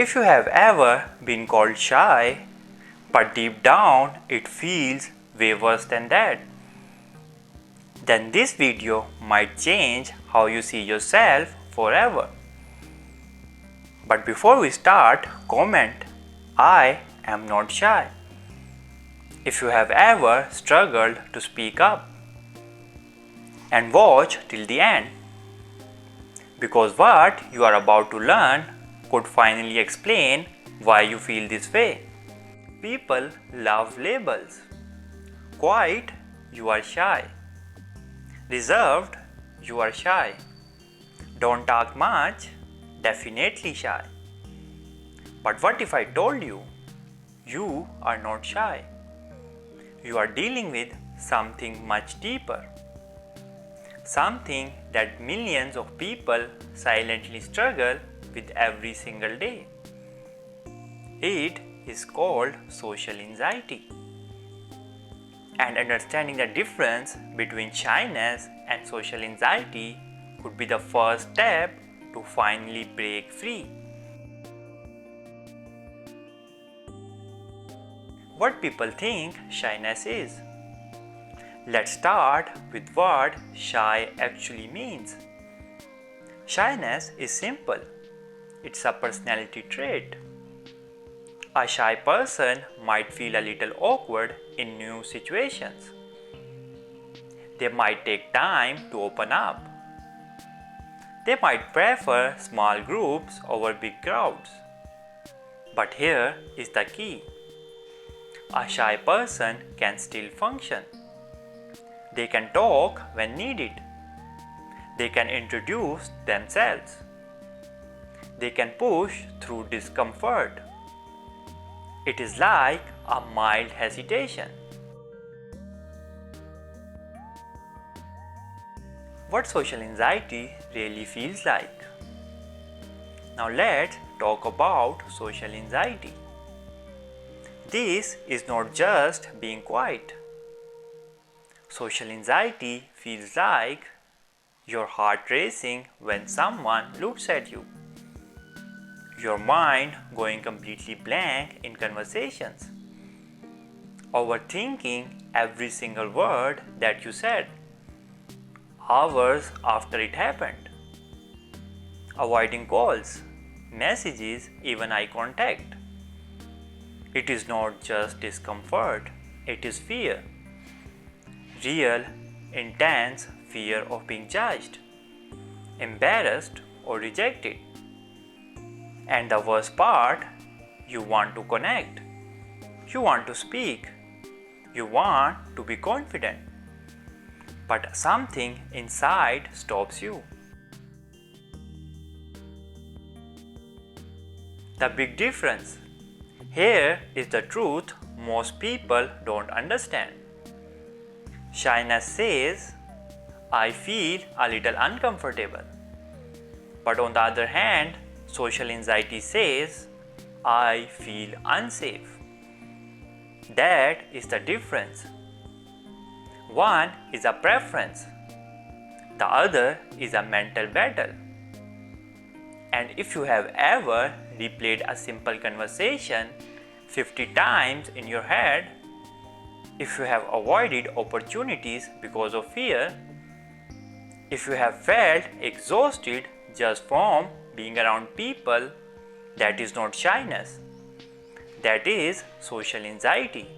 If you have ever been called shy, but deep down it feels way worse than that, then this video might change how you see yourself forever. But before we start, comment, I am not shy. If you have ever struggled to speak up, and watch till the end, because what you are about to learn could finally explain why you feel this way. People love labels. Quiet, you are shy. Reserved, you are shy. Don't talk much, definitely shy. But what if I told you, you are not shy? You are dealing with something much deeper. Something that millions of people silently struggle with every single day. It is called social anxiety. And understanding the difference between shyness and social anxiety could be the first step to finally break free. What people think shyness is. Let's start with what shy actually means. Shyness is simple. It's a personality trait. A shy person might feel a little awkward in new situations. They might take time to open up. They might prefer small groups over big crowds. But here is the key. A shy person can still function. They can talk when needed. They can introduce themselves. They can push through discomfort. It is like a mild hesitation. What social anxiety really feels like. Now let's talk about social anxiety. This is not just being quiet. Social anxiety feels like your heart racing when someone looks at you, your mind going completely blank in conversations, overthinking every single word that you said, hours after it happened, avoiding calls, messages, even eye contact. It is not just discomfort, it is fear. Real, intense fear of being judged, embarrassed, or rejected. And the worst part, you want to connect. You want to speak. You want to be confident. But something inside stops you. The big difference. Here is the truth most people don't understand. Shyness says, I feel a little uncomfortable. But on the other hand, social anxiety says, I feel unsafe. That is the difference. One is a preference, the other is a mental battle. And if you have ever replayed a simple conversation 50 times in your head, if you have avoided opportunities because of fear, if you have felt exhausted just from being around people, that is not shyness. That is social anxiety.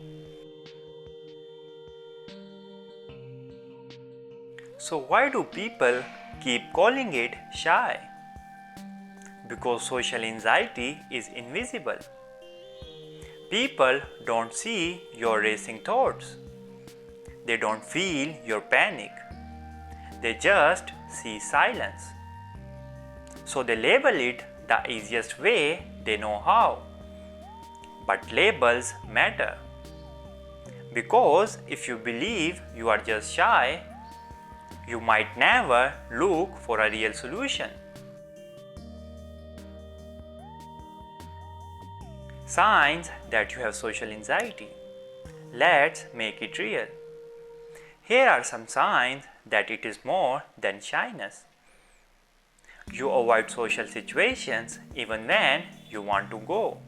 So, why do people keep calling it shy? Because social anxiety is invisible. People don't see your racing thoughts. They don't feel your panic. They just see silence. So they label it the easiest way they know how. But labels matter. Because if you believe you are just shy, you might never look for a real solution. Signs that you have social anxiety. Let's make it real. Here are some signs that it is more than shyness. You avoid social situations even when you want to go.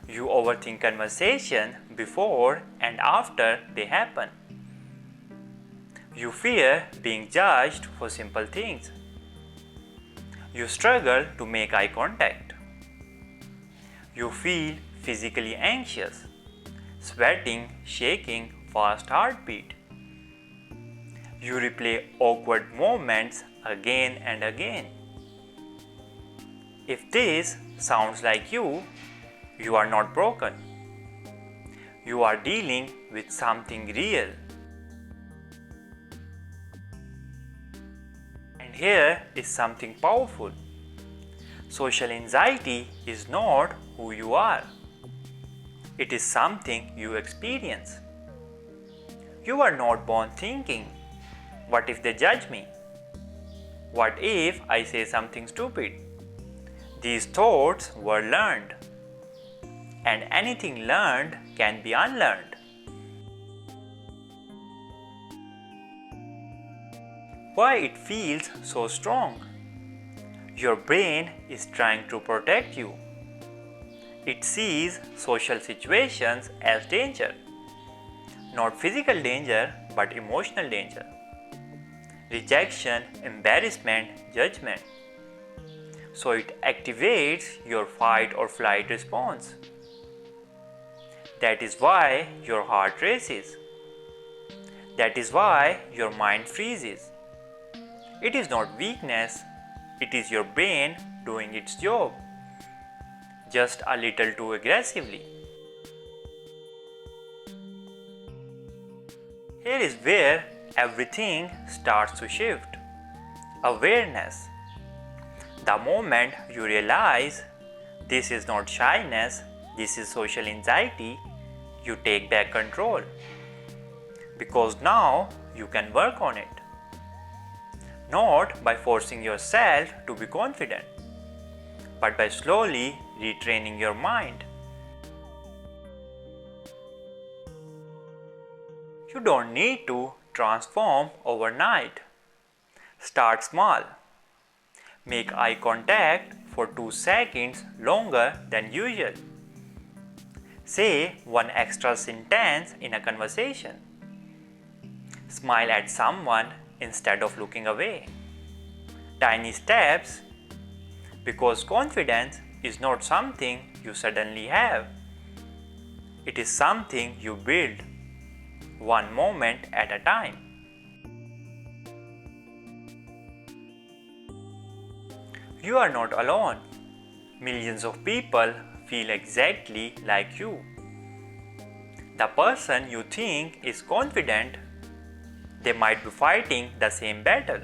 You overthink conversation before and after they happen. You fear being judged for simple things. You struggle to make eye contact. You feel physically anxious, sweating, shaking, fast heartbeat. You replay awkward moments again and again. If this sounds like you, you are not broken. You are dealing with something real. And here is something powerful. Social anxiety is not who you are. It is something you experience. You are not born thinking, what if they judge me? What if I say something stupid? These thoughts were learned. And anything learned can be unlearned. Why it feels so strong? Your brain is trying to protect you. It sees social situations as danger. Not physical danger, but emotional danger. Rejection, embarrassment, judgment. So it activates your fight or flight response. That is why your heart races. That is why your mind freezes. It is not weakness, it is your brain doing its job, just a little too aggressively. Here is where everything starts to shift. Awareness. The moment you realize this is not shyness, this is social anxiety, you take back control. Because now you can work on it. Not by forcing yourself to be confident, but by slowly retraining your mind. You don't need to transform overnight. Start small. Make eye contact for 2 seconds longer than usual. Say one extra sentence in a conversation. Smile at someone instead of looking away. Tiny steps, because confidence is not something you suddenly have. It is something you build, one moment at a time. You are not alone. Millions of people feel exactly like you. The person you think is confident, they might be fighting the same battle.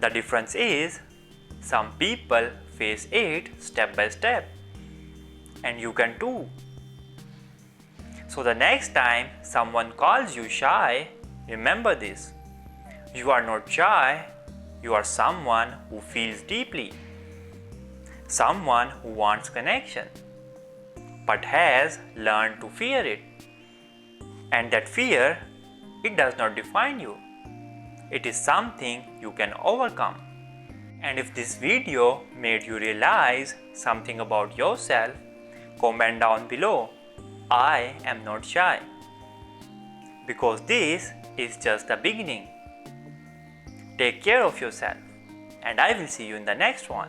The difference is, some people face it step by step, and you can too. So the next time someone calls you shy, remember this. You are not shy, you are someone who feels deeply. Someone who wants connection, but has learned to fear it. And that fear, it does not define you. It is something you can overcome. And if this video made you realize something about yourself, comment down below. I am not shy. Because this is just the beginning. Take care of yourself, and I will see you in the next one.